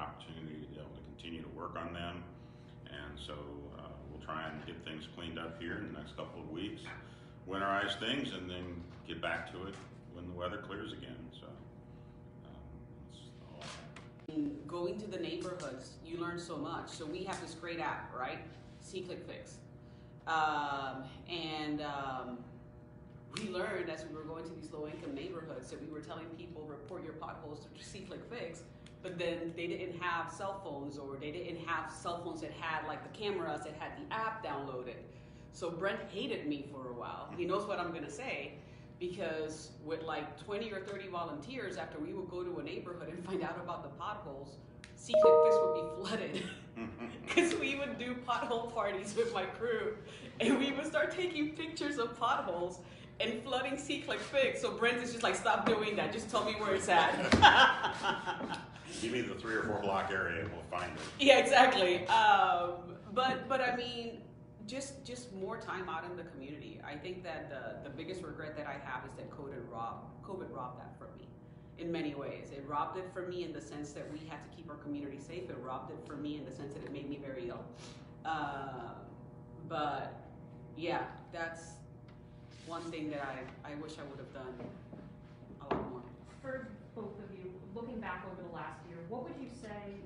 opportunity to be able to continue to work on them. And so we'll try and get things cleaned up here in the next couple of weeks, winterize things, and then get back to it when the weather clears again. So that's all. Going to the neighborhoods, you learn so much. So we have this great app, right? See-Click Fix. We learned as we were going to these low-income neighborhoods that we were telling people report your potholes to See-Click Fix, but then they didn't have cell phones, or they didn't have cell phones that had like the cameras that had the app downloaded. So Brent hated me for a while. He knows what I'm gonna say, because with like 20 or 30 volunteers, after we would go to a neighborhood and find out about the potholes, See-Click Fix would be flooded. Because we would do pothole parties with my crew, and we would start taking pictures of potholes and flooding See-Click Fix. So Brent is just like, stop doing that, just tell me where it's at. Give me the 3 or 4 block area and we'll find it. Yeah, exactly. But I mean, just more time out in the community. I think that the biggest regret that I have is that COVID robbed that from me in many ways. It robbed it from me in the sense that we had to keep our community safe. It robbed it from me in the sense that it made me very ill. But yeah, that's one thing that I wish I would have done a lot more. For both of you, looking back over the last year, what would you say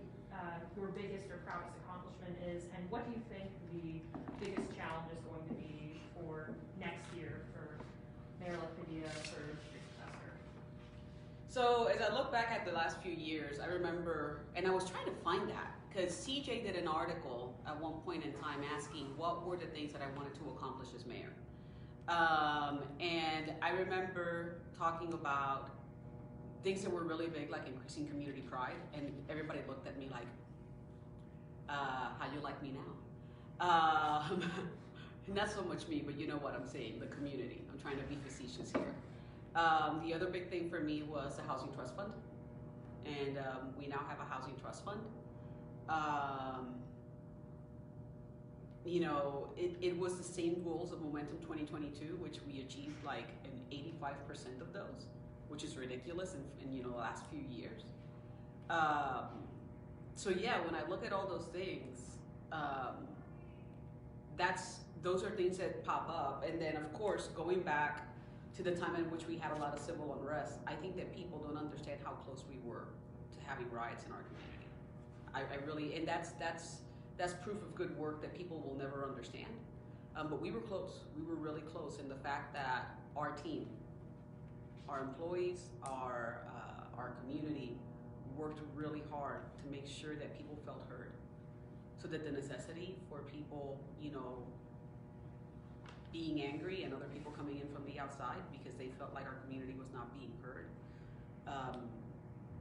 your biggest or proudest accomplishment is, and what do you think the biggest challenge is going to be for next year for Mayor Padilla, for your successor? So as I look back at the last few years, I remember, and I was trying to find that, because CJ did an article at one point in time asking what were the things that I wanted to accomplish as mayor. And I remember talking about things that were really big, like increasing community pride, and everybody looked at me like, how you like me now? Not so much me, but you know what I'm saying, the community. I'm trying to be facetious here. The other big thing for me was the Housing Trust Fund, and we now have a Housing Trust Fund. You know, it was the same goals of Momentum 2022, which we achieved like an 85% of those, which is ridiculous in you know, the last few years. So yeah, when I look at all those things, those are things that pop up. And then of course, going back to the time in which we had a lot of civil unrest, I think that people don't understand how close we were to having riots in our community. I really, and that's proof of good work that people will never understand. But we were close. We were really close in the fact that our team, our employees, our community worked really hard to make sure that people felt heard. So that the necessity for people, you know, being angry and other people coming in from the outside because they felt like our community was not being heard,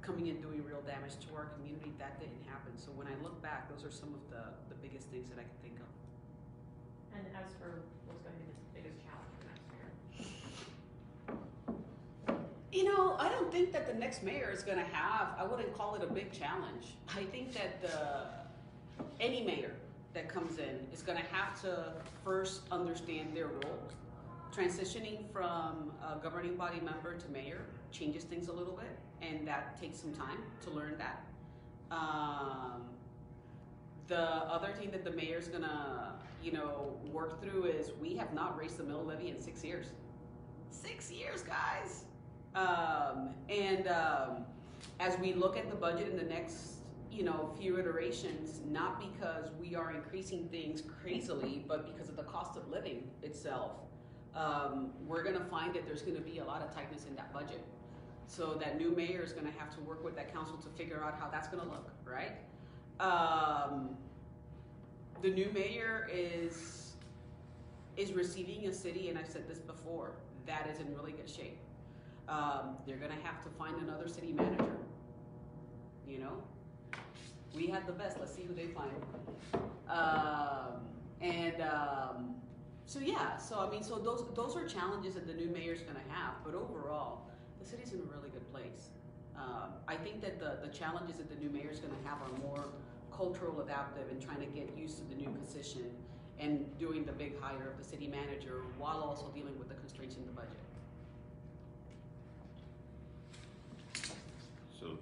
coming in doing real damage to our community, that didn't happen. So when I look back, those are some of the biggest things that I can think of. And as for what's going to be the biggest challenge for next year? You know, I don't think that the next mayor is going to have, I wouldn't call it a big challenge. I think that any mayor that comes in is going to have to first understand their roles. Transitioning from a governing body member to mayor changes things a little bit, and that takes some time to learn that. The other thing that the mayor's gonna, you know, work through is we have not raised the mill levy in 6 years. 6 years, guys. As we look at the budget in the next, you know, few iterations, not because we are increasing things crazily, but because of the cost of living itself, we're gonna find that there's gonna be a lot of tightness in that budget. So that new mayor is gonna have to work with that council to figure out how that's gonna look, right? The new mayor is receiving a city, and I've said this before, that is in really good shape. They're gonna have to find another city manager, you know? We had the best, let's see who they find. So yeah, so I mean, so those are challenges that the new mayor's gonna have, but overall, the city's in a really good place. I think that the challenges that the new mayor's gonna have are more cultural adaptive and trying to get used to the new position and doing the big hire of the city manager while also dealing with the constraints in the budget. So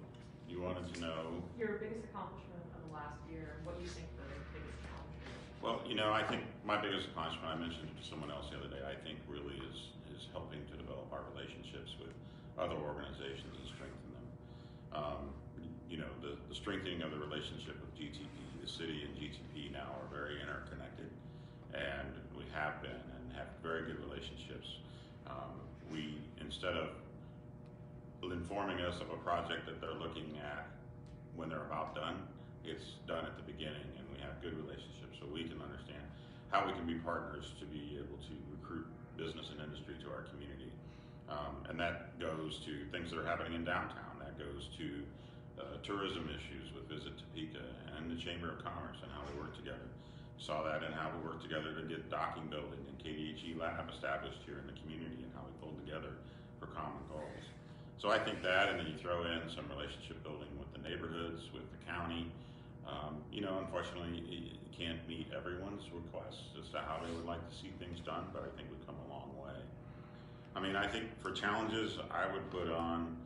you wanted to know your biggest accomplishment of the last year, what you think the biggest challenge is? Well, you know, I think my biggest accomplishment, I mentioned it to someone else the other day, I think really is helping to develop our relationships with other organizations and strengthen them. You know, the strengthening of the relationship with GTP, the city and GTP now are very interconnected, and we have been and have very good relationships. We, instead of informing us of a project that they're looking at when they're about done, it's done at the beginning, and we have good relationships so we can understand how we can be partners to be able to recruit business and industry to our community. And that goes to things that are happening in downtown. That goes to tourism issues with Visit Topeka and the Chamber of Commerce and how we work together. Saw that in how we work together to get docking building and KDHE lab established here in the community and how we pulled together for common goals. So I think that, and then you throw in some relationship building with the neighborhoods, with the county. You know, unfortunately, you can't meet everyone's requests as to how they would like to see things done, but I think we've come a long way. I mean, I think for challenges, I would put on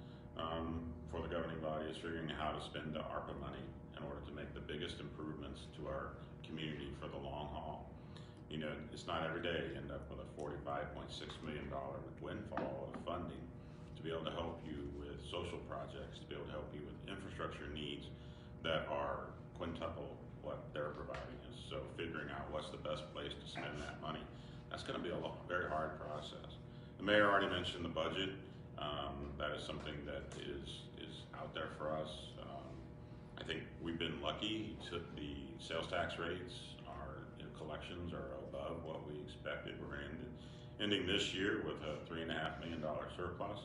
for the governing body is figuring out how to spend the ARPA money in order to make the biggest improvements to our community for the long haul. You know, it's not every day you end up with a $45.6 million windfall of funding to be able to help you with social projects, to be able to help you with infrastructure needs that are quintuple what they're providing us. So figuring out what's the best place to spend that money, that's going to be a very hard process. The mayor already mentioned the budget. That is something that is out there for us. I think we've been lucky. The sales tax rates, our collections are above what we expected. We're ending this year with a $3.5 million surplus.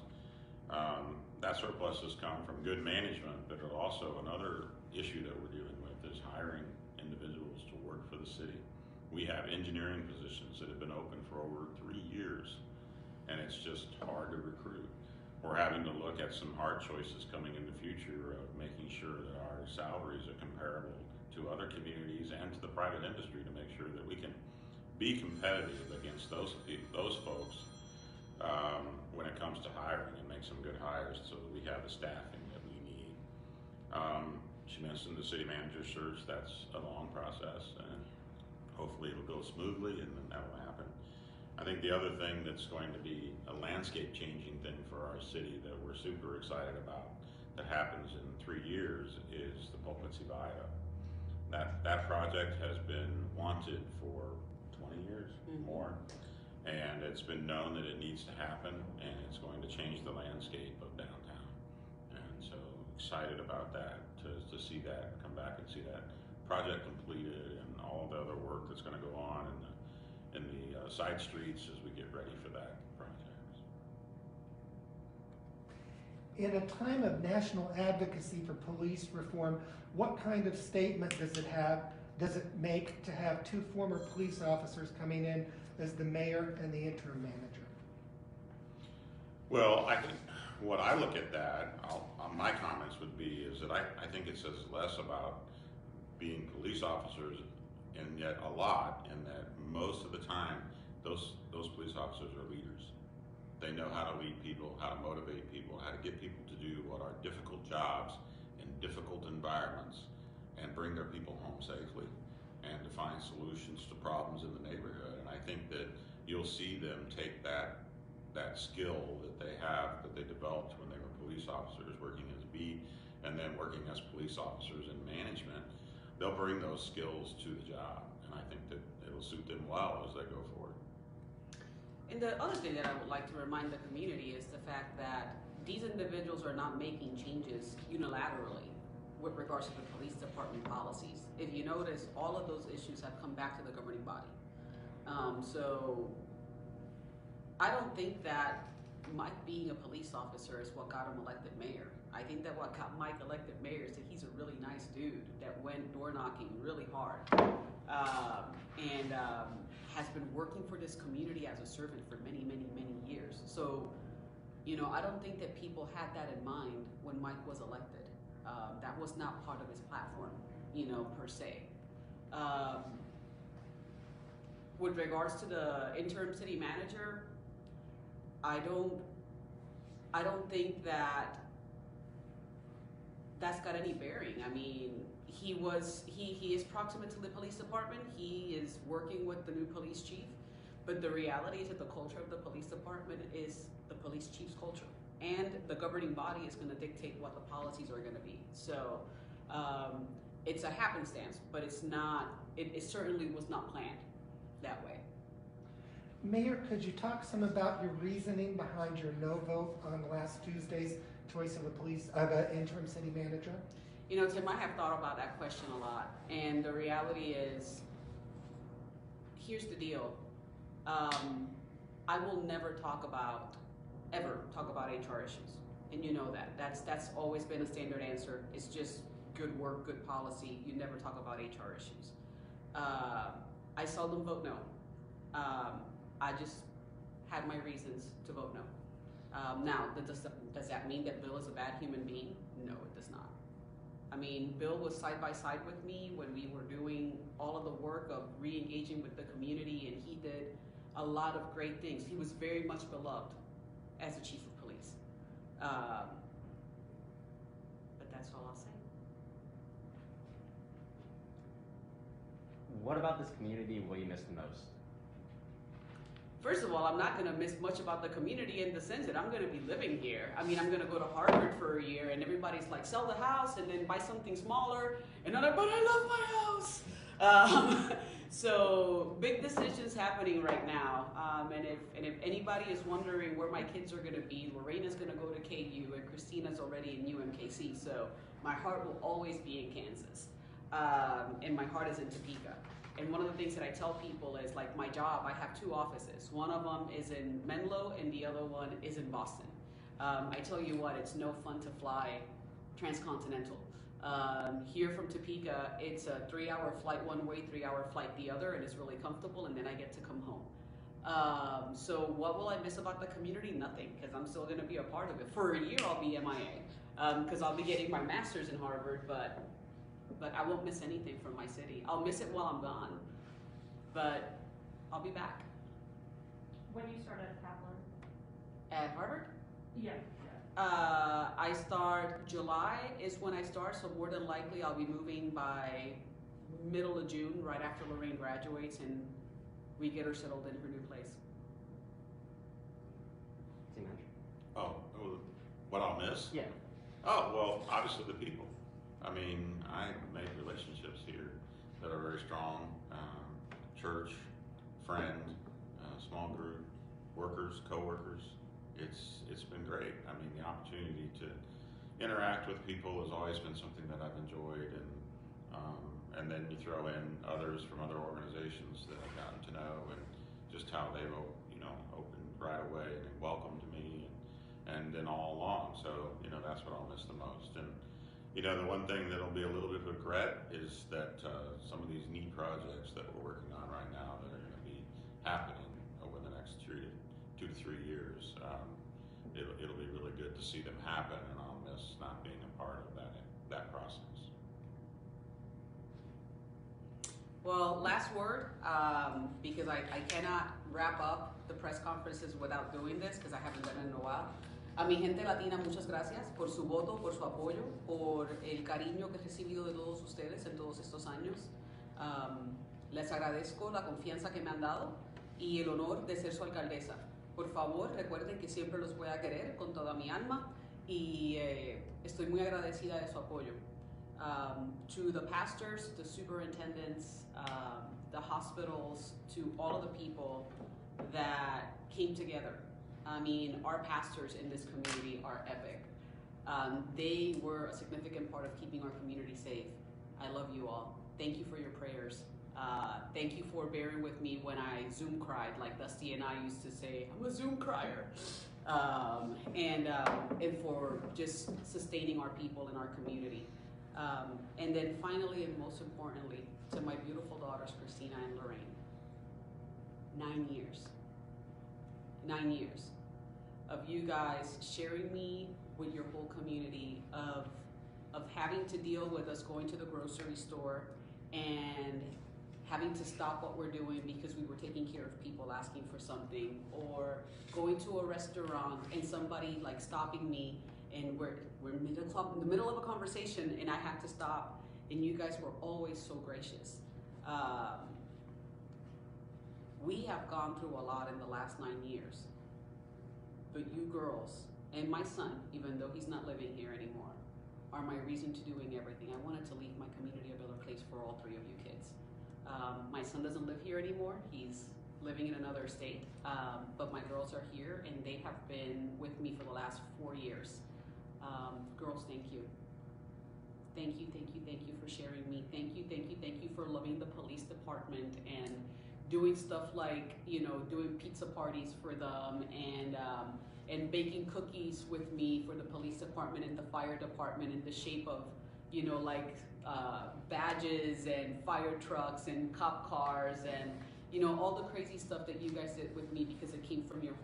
That surplus has come from good management, but also another issue that we're dealing with is hiring individuals to work for the city. We have engineering positions that have been open for over 3 years, and it's just hard to recruit. We're having to look at some hard choices coming in the future of making sure that our salaries are comparable to other communities and to the private industry to make sure that we can be competitive against those folks when it comes to hiring and make some good hires so that we have the staffing that we need. She mentioned the city manager search. That's a long process, and hopefully it'll go smoothly, and then that will happen. I think the other thing that's going to be a landscape changing thing for our city that we're super excited about that happens in 3 years is the Pulpitsy Viaduct. That project has been wanted for 20 years more, and it's been known that it needs to happen, and it's going to change the landscape of downtown. And so excited about that, to see that come back and see that project completed and all the other work that's going to go on in the side streets as we get ready for that project. In a time of national advocacy for police reform, what kind of statement does it make to have 2 former police officers coming in as the mayor and the interim manager? Well, I think what I look at that, my comments would be is that I think it says less about being police officers, and yet a lot, in that most of the time those police officers are leaders. They know how to lead people, how to motivate people, how to get people to do what are difficult jobs in difficult environments and bring their people home safely and to find solutions to problems in the neighborhood. And I think that you'll see them take that skill that they have, that they developed when they were police officers working as beat and then working as police officers in management. They'll bring those skills to the job, and I think that it'll suit them well as they go forward. And the other thing that I would like to remind the community is the fact that these individuals are not making changes unilaterally with regards to the police department policies. If you notice, all of those issues have come back to the governing body. So I don't think that Mike being a police officer is what got him elected mayor. I think that what got Mike elected mayor is that he's a really nice dude that went door knocking really hard and has been working for this community as a servant for many, many, many years. So, you know, I don't think that people had that in mind when Mike was elected. That was not part of his platform, you know, per se. With regards to the interim city manager, I don't think that that's got any bearing. I mean, he is proximate to the police department. He is working with the new police chief. But the reality is that the culture of the police department is the police chief's culture. And the governing body is going to dictate what the policies are going to be. So it's a happenstance, but it's not, it certainly was not planned that way. Mayor, could you talk some about your reasoning behind your no vote on last Tuesday's choice of the interim city manager? You know, Tim, I have thought about that question a lot. And the reality is, here's the deal. I will never ever talk about HR issues. And you know that. That's always been a standard answer. It's just good work, good policy. You never talk about HR issues. I seldom vote no. I just had my reasons to vote no. Now, does that mean that Bill is a bad human being? No, it does not. I mean, Bill was side by side with me when we were doing all of the work of re-engaging with the community, and he did a lot of great things. He was very much beloved as the chief of police. But that's all I'll say. What about this community will you miss the most? First of all, I'm not going to miss much about the community in the sense that I'm going to be living here. I mean, I'm going to go to Harvard for a year, and everybody's like, sell the house and then buy something smaller. And I'm like, but I love my house. So big decisions happening right now. And if anybody is wondering where my kids are going to be, Lorena's going to go to KU, and Christina's already in UMKC. So my heart will always be in Kansas, and my heart is in Topeka. And one of the things that I tell people is, like, my job, I have two offices. One of them is in Menlo and the other one is in Boston. I tell you what, it's no fun to fly transcontinental. Here from Topeka, it's a 3-hour flight one way, 3-hour flight the other, and it's really comfortable, and then I get to come home. So what will I miss about the community? Nothing, because I'm still gonna be a part of it. For a year, I'll be MIA, because I'll be getting my master's in Harvard, but I won't miss anything from my city. I'll miss it while I'm gone, but I'll be back. When do you start at Kaplan? At Harvard? Yeah. I start, July is when I start, so more than likely I'll be moving by middle of June, right after Lorraine graduates and we get her settled in her new place. City manager? Oh, what I'll miss? Yeah. Oh, well, obviously the people. I mean, I made relationships here that are very strong. Church, friend, small group, workers, co-workers. It's been great. I mean, the opportunity to interact with people has always been something that I've enjoyed, and then you throw in others from other organizations that I've gotten to know, and just how they've opened right away and welcomed me, and then all along. So that's what I'll miss the most. And the one thing that'll be a little bit of regret is that some of these neat projects that we're working on right now that are going to be happening over the next 2 to 3 years, it'll be really good to see them happen, and I'll miss not being a part of that process. Well, last word, because I cannot wrap up the press conferences without doing this, because I haven't done it in a while. A mi gente latina, muchas gracias por su voto, por su apoyo, por el cariño que he recibido de todos ustedes en todos estos años. Les agradezco la confianza que me han dado y el honor de ser su alcaldesa. Por favor, recuerden que siempre los voy a querer con toda mi alma y estoy muy agradecida de su apoyo. To the pastors, the superintendents, the hospitals, to all of the people that came together. I mean, our pastors in this community are epic. They were a significant part of keeping our community safe. I love you all. Thank you for your prayers. Thank you for bearing with me when I Zoom cried, like Dusty and I used to say, I'm a Zoom crier. And for just sustaining our people in our community. And then finally, and most importantly, to my beautiful daughters, Christina and Lorraine. 9 years. 9 years of you guys sharing me with your whole community, of having to deal with us going to the grocery store and having to stop what we're doing because we were taking care of people asking for something, or going to a restaurant and somebody like stopping me and we're in the middle of a conversation, and I have to stop, and you guys were always so gracious. We have gone through a lot in the last 9 years, but you girls, and my son, even though he's not living here anymore, are my reason to doing everything. I wanted to leave my community a better place for all 3 of you kids. My son doesn't live here anymore. He's living in another state, but my girls are here, and they have been with me for the last 4 years. Girls, thank you. Thank you, thank you, thank you for sharing me. Thank you, thank you, thank you for loving the police department and doing stuff like, you know, doing pizza parties for them, and baking cookies with me for the police department and the fire department in the shape of, you know, like badges and fire trucks and cop cars and, you know, all the crazy stuff that you guys did with me because it came from your heart.